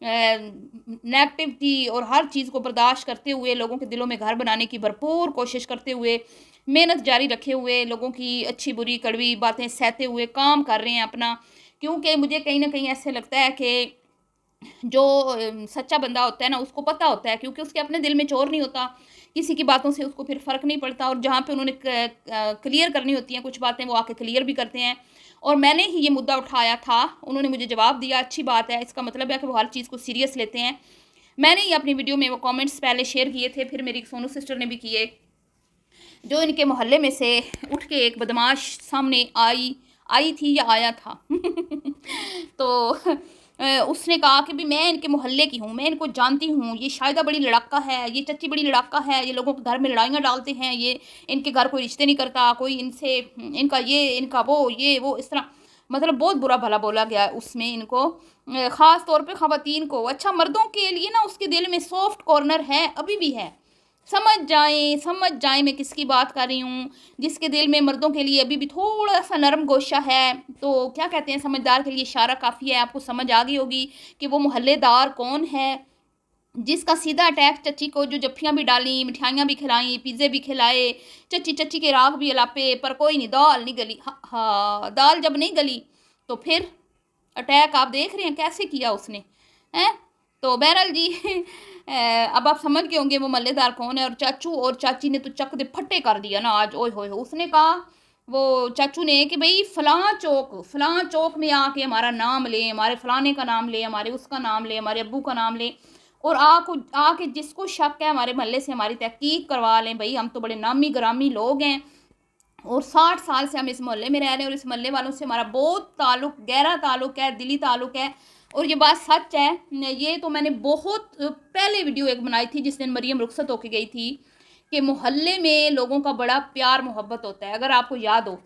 Negativity اور ہر چیز کو برداشت کرتے ہوئے لوگوں کے دلوں میں گھر بنانے کی بھرپور کوشش کرتے ہوئے محنت جاری رکھے ہوئے لوگوں کی اچھی بری کڑوی باتیں سہتے ہوئے کام کر رہے ہیں اپنا. کیونکہ مجھے کہیں نہ کہیں ایسے لگتا ہے کہ جو سچا بندہ ہوتا ہے نا اس کو پتہ ہوتا ہے، کیونکہ اس کے اپنے دل میں چور نہیں ہوتا، کسی کی باتوں سے اس کو پھر فرق نہیں پڑتا، اور جہاں پہ انہوں نے کلیئر کرنی ہوتی ہیں کچھ باتیں وہ آ کے کلیئر بھی کرتے ہیں. اور میں نے ہی یہ مدعا اٹھایا تھا، انہوں نے مجھے جواب دیا، اچھی بات ہے، اس کا مطلب ہے کہ وہ ہر چیز کو سیریس لیتے ہیں. میں نے ہی اپنی ویڈیو میں وہ کامنٹس پہلے شیئر کیے تھے، پھر میری سونو سسٹر نے بھی کیے. جو ان کے محلے میں سے اٹھ کے ایک بدماش سامنے آئی تھی یا آیا تھا تو اس نے کہا کہ بھی میں ان کے محلے کی ہوں، میں ان کو جانتی ہوں، یہ شاہدہ بڑی لڑاکا ہے، یہ چچی بڑی لڑاکا ہے، یہ لوگوں کے گھر میں لڑائیاں ڈالتے ہیں، یہ ان کے گھر کوئی رشتے نہیں کرتا، کوئی ان سے ان کا یہ ان کا وہ اس طرح مطلب بہت برا بھلا بولا گیا اس میں ان کو، خاص طور پہ خواتین کو. اچھا مردوں کے لیے نا اس کے دل میں سافٹ کارنر ہے، ابھی بھی ہے. سمجھ جائیں میں کس کی بات کر رہی ہوں، جس کے دل میں مردوں کے لیے ابھی بھی تھوڑا سا نرم گوشہ ہے. تو کیا کہتے ہیں، سمجھدار کے لیے اشارہ کافی ہے، آپ کو سمجھ آ گئی ہوگی کہ وہ محلے دار کون ہے جس کا سیدھا اٹیک چچی کو، جو جفیاں بھی ڈالیں، مٹھائیاں بھی کھلائیں، پیزے بھی کھلائے، چچی کے راگ بھی الاپے، پر کوئی نہیں، دال نہیں گلی. ہاں دال جب نہیں گلی تو پھر اٹیک آپ دیکھ رہے ہیں کیسے کیا اس نے. تو بہرحال جی اب آپ سمجھ گئے ہوں گے وہ محلے دار کون ہے. اور چاچو اور چاچی نے تو چک دے پھٹے کر دیا نا آج. اوئے ہوئے اس نے کہا وہ چاچو نے کہ بھئی فلاں چوک میں آ کے ہمارا نام لیں، ہمارے فلانے کا نام لیں، ہمارے اس کا نام لیں، ہمارے ابو کا نام لیں، اور آ کے جس کو شک ہے ہمارے محلے سے ہماری تحقیق کروا لیں. بھئی ہم تو بڑے نامی گرامی لوگ ہیں اور 60 سال سے ہم اس محلے میں رہ رہے ہیں، اور اس محلے والوں سے ہمارا بہت تعلق، گہرا تعلق ہے، دلی تعلق ہے. اور یہ بات سچ ہے. یہ تو میں نے بہت پہلے ویڈیو ایک بنائی تھی جس دن مریم رخصت ہو کے گئی تھی، کہ محلے میں لوگوں کا بڑا پیار محبت ہوتا ہے. اگر آپ کو یاد ہو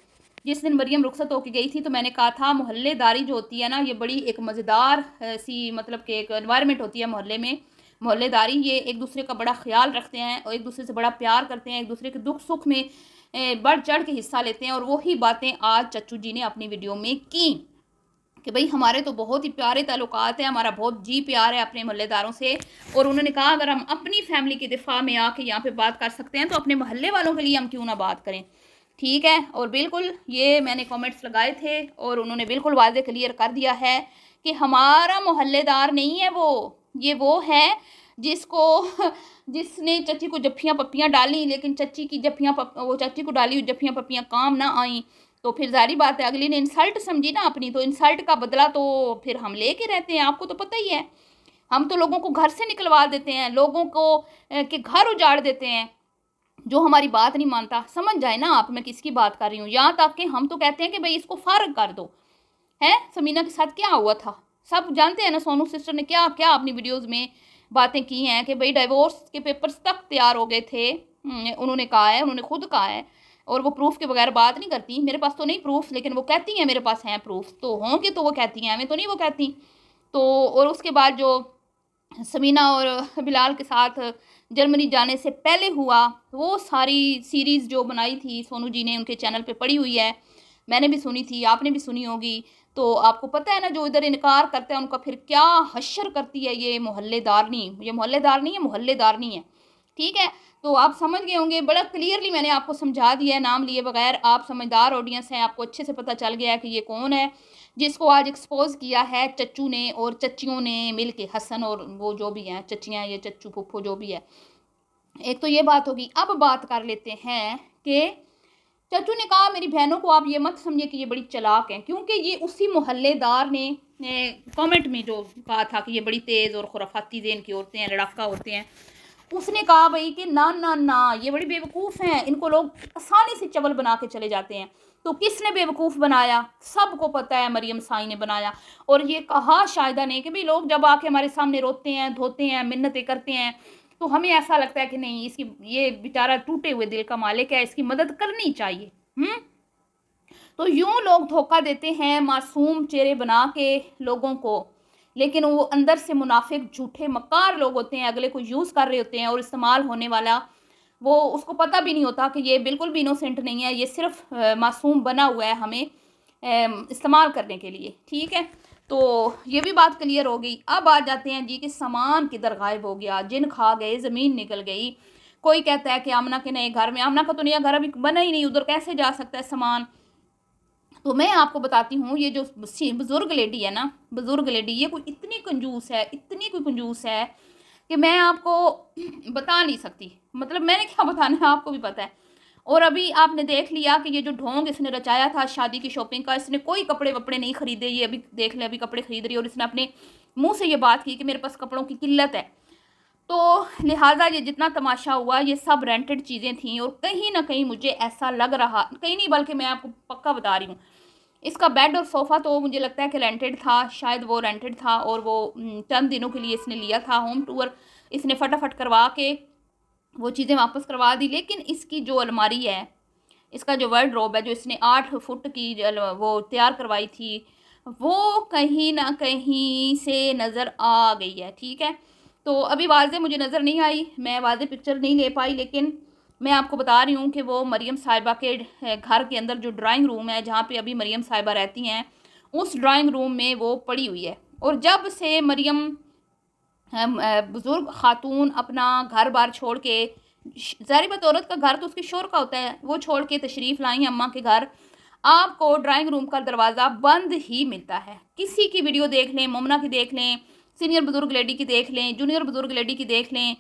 جس دن مریم رخصت ہو کے گئی تھی تو میں نے کہا تھا محلے داری جو ہوتی ہے نا یہ بڑی ایک مزیدار سی مطلب کہ ایک انوائرمنٹ ہوتی ہے محلے میں. محلے داری یہ ایک دوسرے کا بڑا خیال رکھتے ہیں اور ایک دوسرے سے بڑا پیار کرتے ہیں، ایک دوسرے کے دکھ سکھ میں بڑھ چڑھ کے حصہ لیتے ہیں. اور وہی باتیں آج چچو جی نے اپنی ویڈیو میں کی کہ بھئی ہمارے تو بہت ہی پیارے تعلقات ہیں، ہمارا بہت جی پیار ہے اپنے محلے داروں سے. اور انہوں نے کہا اگر ہم اپنی فیملی کے دفاع میں آ کے یہاں پہ بات کر سکتے ہیں تو اپنے محلے والوں کے لیے ہم کیوں نہ بات کریں. ٹھیک ہے. اور بالکل یہ میں نے کامنٹس لگائے تھے اور انہوں نے بالکل واضح کلیئر کر دیا ہے کہ ہمارا محلے دار نہیں ہے یہ وہ ہے جس نے چچی کو جفیاں پپیاں ڈالیں، لیکن چچی کو ڈالی ہوئی جفیاں پپیاں کام نہ آئیں. تو پھر ظاہری بات ہے اگلی نے انسلٹ سمجھی نا اپنی، تو انسلٹ کا بدلہ تو پھر ہم لے کے رہتے ہیں. آپ کو تو پتہ ہی ہے ہم تو لوگوں کو گھر سے نکلوا دیتے ہیں، لوگوں کو کہ گھر اجاڑ دیتے ہیں جو ہماری بات نہیں مانتا. سمجھ جائے نا آپ میں کس کی بات کر رہی ہوں. یہاں تک کہ ہم تو کہتے ہیں کہ بھئی اس کو فارغ کر دو. سمینہ کے ساتھ کیا ہوا تھا سب جانتے ہیں نا. سونو سسٹر نے کیا اپنی ویڈیوز میں باتیں کی ہیں کہ بھئی ڈائیورس کے پیپرز تک تیار ہو گئے تھے. انہوں نے کہا ہے، انہوں نے خود کہا ہے، اور وہ پروف کے بغیر بات نہیں کرتی. میرے پاس تو نہیں پروف، لیکن وہ کہتی ہیں میرے پاس ہیں پروف. تو ہوں گے تو وہ کہتی ہیں، ہمیں تو نہیں وہ کہتی. تو اور اس کے بعد جو سمینہ اور بلال کے ساتھ جرمنی جانے سے پہلے ہوا وہ ساری سیریز جو بنائی تھی سونو جی نے ان کے چینل پہ پڑی ہوئی ہے، میں نے بھی سنی تھی، آپ نے بھی سنی ہوگی. تو آپ کو پتہ ہے نا جو ادھر انکار کرتا ہے ان کا پھر کیا حشر کرتی ہے یہ محلے دارنی. یہ محلے دار نہیں ہے، محلے دارنی ہے. ٹھیک ہے. تو آپ سمجھ گئے ہوں گے بڑا کلیئرلی میں نے آپ کو سمجھا دیا ہے نام لیے بغیر. آپ سمجھدار آڈینس ہیں، آپ کو اچھے سے پتہ چل گیا ہے کہ یہ کون ہے جس کو آج ایکسپوز کیا ہے چچو نے اور چچیوں نے مل کے، حسن اور وہ جو بھی ہیں چچیاں یا چچو پھپھو جو بھی ہے. ایک تو یہ بات ہوگی. اب بات کر لیتے ہیں کہ چچو نے کہا میری بہنوں کو آپ یہ مت سمجھے کہ یہ بڑی چلاک ہیں، کیونکہ یہ اسی محلے دار نے کامنٹ میں جو کہا تھا کہ یہ بڑی تیز اور خرافاتی ذہن کی عورتیں ہیں، لڑاکا ہوتے ہیں. اس نے کہا بھئی کہ نہ یہ بڑی بیوقوف ہیں، ان کو لوگ آسانی سے چول بنا کے چلے جاتے ہیں. تو کس نے بیوقوف بنایا؟ سب کو پتہ ہے مریم سائی نے بنایا. اور یہ کہا شاہدہ نے کہ بھئی لوگ جب آ کے ہمارے سامنے روتے ہیں، دھوتے ہیں، منتیں کرتے ہیں تو ہمیں ایسا لگتا ہے کہ نہیں یہ بیچارہ ٹوٹے ہوئے دل کا مالک ہے، اس کی مدد کرنی چاہیے. تو یوں لوگ دھوکہ دیتے ہیں معصوم چہرے بنا کے لوگوں کو، لیکن وہ اندر سے منافق جھوٹے مکار لوگ ہوتے ہیں، اگلے کو یوز کر رہے ہوتے ہیں. اور استعمال ہونے والا وہ اس کو پتہ بھی نہیں ہوتا کہ یہ بالکل بھی انوسنٹ نہیں ہے، یہ صرف معصوم بنا ہوا ہے ہمیں استعمال کرنے کے لیے. ٹھیک ہے. تو یہ بھی بات کلیئر ہو گئی۔ اب آ جاتے ہیں جی کہ سامان کدھر غائب ہو گیا، جن کھا گئے، زمین نکل گئی۔ کوئی کہتا ہے کہ آمنہ کے نئے گھر میں، آمنہ کا تو نیا گھر ابھی بنا ہی نہیں، ادھر کیسے جا سکتا ہے سامان؟ تو میں آپ کو بتاتی ہوں، یہ جو بزرگ لیڈی ہے نا، بزرگ لیڈی، یہ کوئی اتنی کنجوس ہے، اتنی کوئی کنجوس ہے کہ میں آپ کو بتا نہیں سکتی، مطلب میں نے کیا بتانا ہے، آپ کو بھی پتہ ہے۔ اور ابھی آپ نے دیکھ لیا کہ یہ جو ڈھونگ اس نے رچایا تھا شادی کی شاپنگ کا، اس نے کوئی کپڑے وپڑے نہیں خریدے، یہ ابھی دیکھ لیں ابھی کپڑے خرید رہی ہے، اور اس نے اپنے منہ سے یہ بات کی کہ میرے پاس کپڑوں کی قلت ہے۔ تو لہٰذا یہ جتنا تماشا ہوا یہ سب رینٹڈ چیزیں تھیں، اور کہیں نہ کہیں مجھے ایسا لگ رہا، کہیں نہیں بلکہ میں آپ کو پکا بتا رہی ہوں، اس کا بیڈ اور صوفہ تو مجھے لگتا ہے کہ رینٹڈ تھا، شاید وہ رینٹڈ تھا، اور وہ چند دنوں کے لیے اس نے لیا تھا ہوم ٹور، اس نے فٹافٹ کروا کے وہ چیزیں واپس کروا دی۔ لیکن اس کی جو الماری ہے، اس کا جو وارڈروب ہے، جو اس نے 8 فٹ کی وہ تیار کروائی تھی، وہ کہیں نہ کہیں سے نظر آ گئی ہے، ٹھیک ہے؟ تو ابھی واضح مجھے نظر نہیں آئی، میں واضح پکچر نہیں لے پائی، لیکن میں آپ کو بتا رہی ہوں کہ وہ مریم صاحبہ کے گھر کے اندر جو ڈرائنگ روم ہے، جہاں پہ ابھی مریم صاحبہ رہتی ہیں، اس ڈرائنگ روم میں وہ پڑی ہوئی ہے۔ اور جب سے مریم بزرگ خاتون اپنا گھر بار چھوڑ کے، ظاہری بات عورت کا گھر تو اس کے شوہر کا ہوتا ہے، وہ چھوڑ کے تشریف لائیں اماں کے گھر، آپ کو ڈرائنگ روم کا دروازہ بند ہی ملتا ہے۔ کسی کی ویڈیو دیکھ لیں، مومنہ کی دیکھ لیں، سینئر بزرگ لیڈی کی دیکھ لیں، جونیئر بزرگ لیڈی کی دیکھ لیں،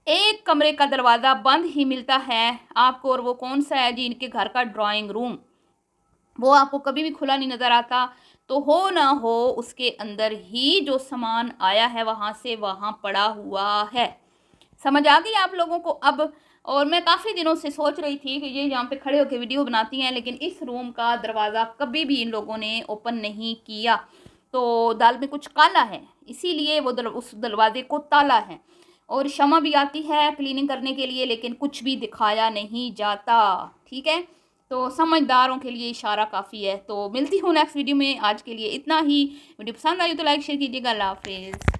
ایک کمرے کا دروازہ بند ہی ملتا ہے آپ کو، اور وہ کون سا ہے جی؟ ان کے گھر کا ڈرائنگ روم، وہ آپ کو کبھی بھی کھلا نہیں نظر آتا۔ تو ہو نہ ہو اس کے اندر ہی جو سامان آیا ہے وہاں سے وہاں پڑا ہوا ہے۔ سمجھ آ گئی آپ لوگوں کو اب؟ اور میں کافی دنوں سے سوچ رہی تھی کہ یہ یہاں پہ کھڑے ہو کے ویڈیو بناتی ہیں، لیکن اس روم کا دروازہ کبھی بھی ان لوگوں نے اوپن نہیں کیا۔ تو دال میں کچھ کالا ہے، اسی لیے وہ اس دروازے کو تالا ہے، اور شمع بھی آتی ہے کلیننگ کرنے کے لیے، لیکن کچھ بھی دکھایا نہیں جاتا، ٹھیک ہے؟ تو سمجھداروں کے لیے اشارہ کافی ہے۔ تو ملتی ہوں نیکسٹ ویڈیو میں، آج کے لیے اتنا ہی۔ ویڈیو پسند آئی تو لائک شیئر کیجیے گا۔ اللہ حافظ۔